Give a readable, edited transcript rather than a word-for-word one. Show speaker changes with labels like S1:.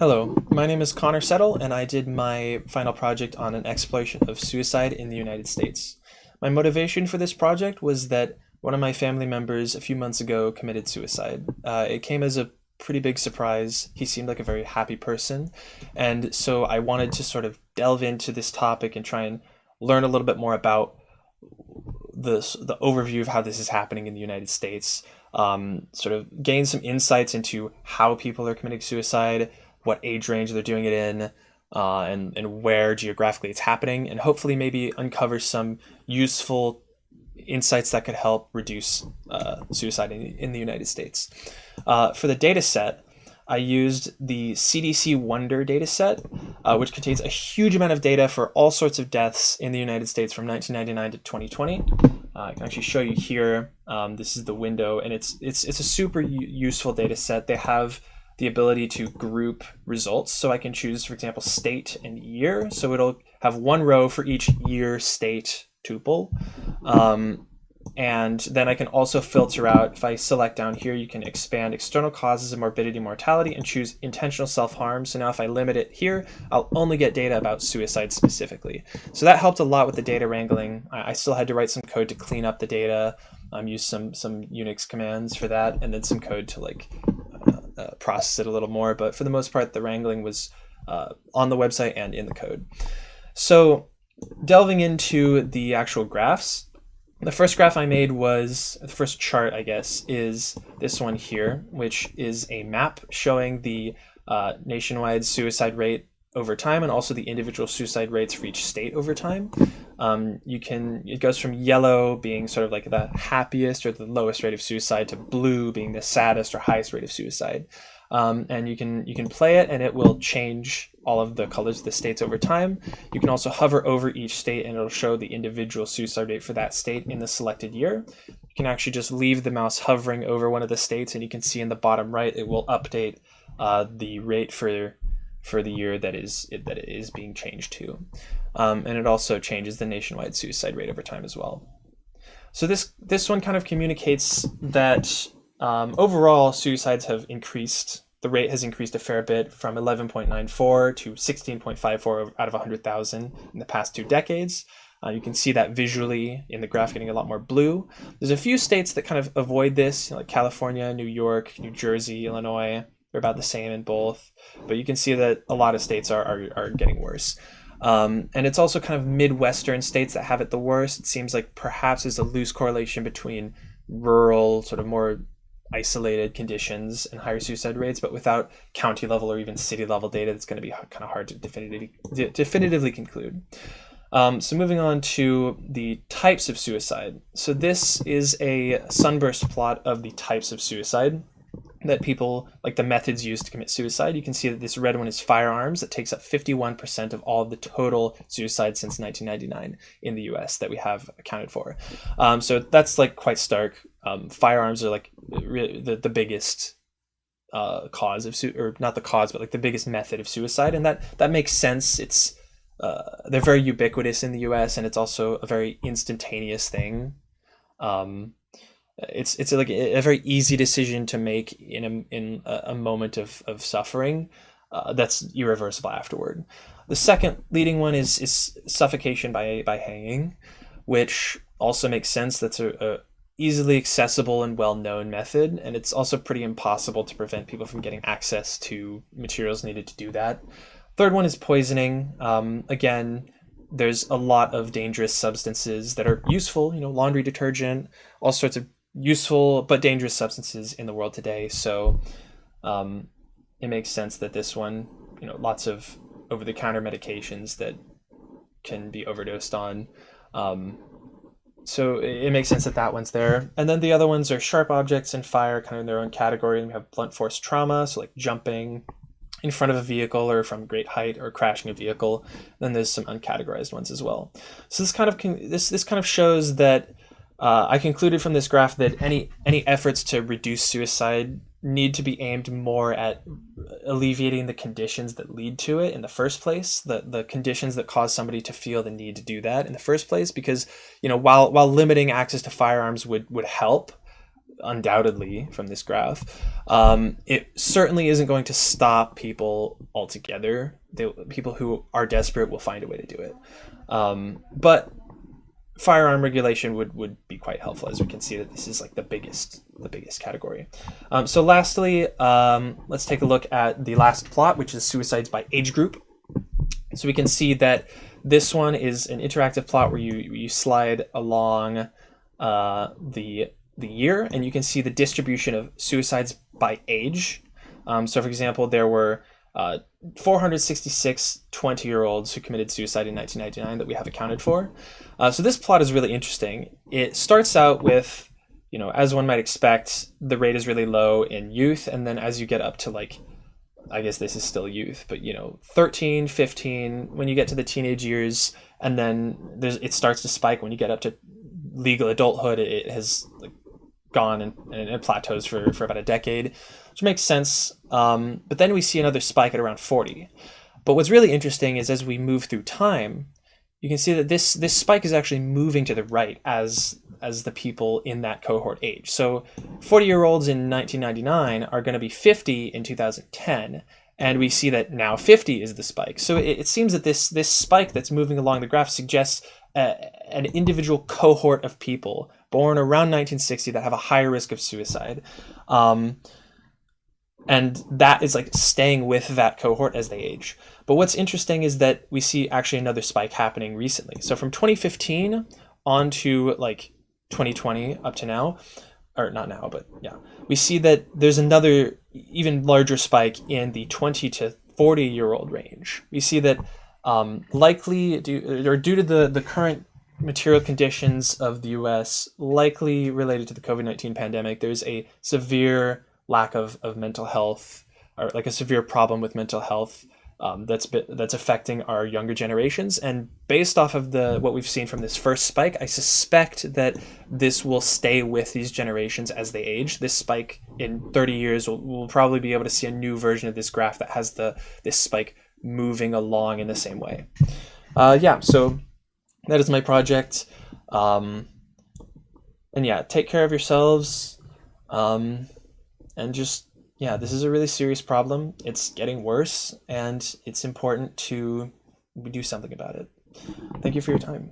S1: Hello, my name is Connor Settle, and I did my final project on an exploration of suicide in the United States. My motivation for this project was that one of my family members a few months ago committed suicide. It came as a pretty big surprise. He seemed like a very happy person, and so I wanted to sort of delve into this topic and try and learn a little bit more about the overview of how this is happening in the United States, sort of gain some insights into how people are committing suicide, what age range they're doing it in, and where geographically it's happening, and hopefully maybe uncover some useful insights that could help reduce suicide in the United States. For the data set, I used the CDC Wonder dataset, which contains a huge amount of data for all sorts of deaths in the United States from 1999 to 2020. I can actually show you here. This is the window, and it's a super useful data set. They have the ability to group results, so I can choose, for example, state and year. So it'll have one row for each year state tuple. And then I can also filter out, if I select down here, you can expand external causes of morbidity and mortality and choose intentional self-harm. So now if I limit it here, I'll only get data about suicide specifically. So that helped a lot with the data wrangling. I still had to write some code to clean up the data, use some Unix commands for that, and then some code to process it a little more. But for the most part, the wrangling was on the website and in the code. So delving into the actual graphs, the first graph I made was, the first chart, I guess, is this one here, which is a map showing the nationwide suicide rate over time and also the individual suicide rates for each state over time. It goes from yellow being sort of like the happiest or the lowest rate of suicide to blue being the saddest or highest rate of suicide. And you can play it and it will change all of the colors of the states over time. You can also hover over each state and it'll show the individual suicide rate for that state in the selected year. You can actually just leave the mouse hovering over one of the states and you can see in the bottom right it will update the rate for the year that it is being changed to. And it also changes the nationwide suicide rate over time as well. So this one kind of communicates that overall suicides have increased. The rate has increased a fair bit from 11.94 to 16.54 out of 100,000 in the past 2 decades. You can see that visually in the graph getting a lot more blue. There's a few states that kind of avoid this, like California, New York, New Jersey, Illinois. They're about the same in both, but you can see that a lot of states are getting worse. And it's also kind of Midwestern states that have it the worst. It seems like perhaps there's a loose correlation between rural, sort of more isolated conditions and higher suicide rates, but without county level or even city level data, it's going to be kind of hard to definitively conclude. So moving on to the types of suicide. So this is a sunburst plot of the types of suicide that people, like the methods used to commit suicide. You can see that this red one is firearms. That takes up 51% of all of the total suicides since 1999 in the US that we have accounted for. So that's like quite stark. Firearms are like the biggest cause of or not the cause, but like the biggest method of suicide, and that makes sense. It's they're very ubiquitous in the US, and it's also a very instantaneous thing. It's like a very easy decision to make in a moment of suffering that's irreversible afterward. The second leading one is suffocation by hanging, which also makes sense. That's a easily accessible and well-known method, and it's also pretty impossible to prevent people from getting access to materials needed to do that. Third one is poisoning. Again, there's a lot of dangerous substances that are useful, laundry detergent, all sorts of useful but dangerous substances in the world today. So it makes sense that this one, lots of over-the-counter medications that can be overdosed on. So it makes sense that that one's there. And then the other ones are sharp objects and fire, kind of in their own category. And we have blunt force trauma, so like jumping in front of a vehicle or from great height or crashing a vehicle. Then there's some uncategorized ones as well. So this kind of shows that I concluded from this graph that any efforts to reduce suicide need to be aimed more at alleviating the conditions that lead to it in the first place, the conditions that cause somebody to feel the need to do that in the first place. Because while limiting access to firearms would help, undoubtedly from this graph. It certainly isn't going to stop people altogether. People who are desperate will find a way to do it. But firearm regulation would be quite helpful, as we can see that this is like the biggest category. So lastly, let's take a look at the last plot, which is suicides by age group. So we can see that this one is an interactive plot where you slide along the year, and you can see the distribution of suicides by age. So for example, there were 466 20-year-olds who committed suicide in 1999 that we have accounted for. So this plot is really interesting. It starts out with, as one might expect, the rate is really low in youth, and then as you get up to like, I guess this is still youth, but 13, 15, when you get to the teenage years, and then it starts to spike when you get up to legal adulthood. It has like gone and it plateaus for about a decade, which makes sense. But then we see another spike at around 40. But what's really interesting is as we move through time, you can see that this spike is actually moving to the right as the people in that cohort age. So 40-year-olds in 1999 are going to be 50 in 2010, and we see that now 50 is the spike. So it seems that this spike that's moving along the graph suggests an individual cohort of people born around 1960 that have a higher risk of suicide. And that is like staying with that cohort as they age. But what's interesting is that we see actually another spike happening recently. So from 2015 on to like 2020 up to now, or not now, but yeah, we see that there's another even larger spike in the 20 to 40-year-old range. We see that likely due to the current material conditions of the US, likely related to the COVID-19 pandemic, there's a severe lack of mental health, or like a severe problem with mental health that's affecting our younger generations. And based off of what we've seen from this first spike, I suspect that this will stay with these generations as they age. This spike in 30 years, we'll probably be able to see a new version of this graph that has this spike moving along in the same way. So that is my project. And yeah, take care of yourselves. And just, this is a really serious problem. It's getting worse, and it's important to do something about it. Thank you for your time.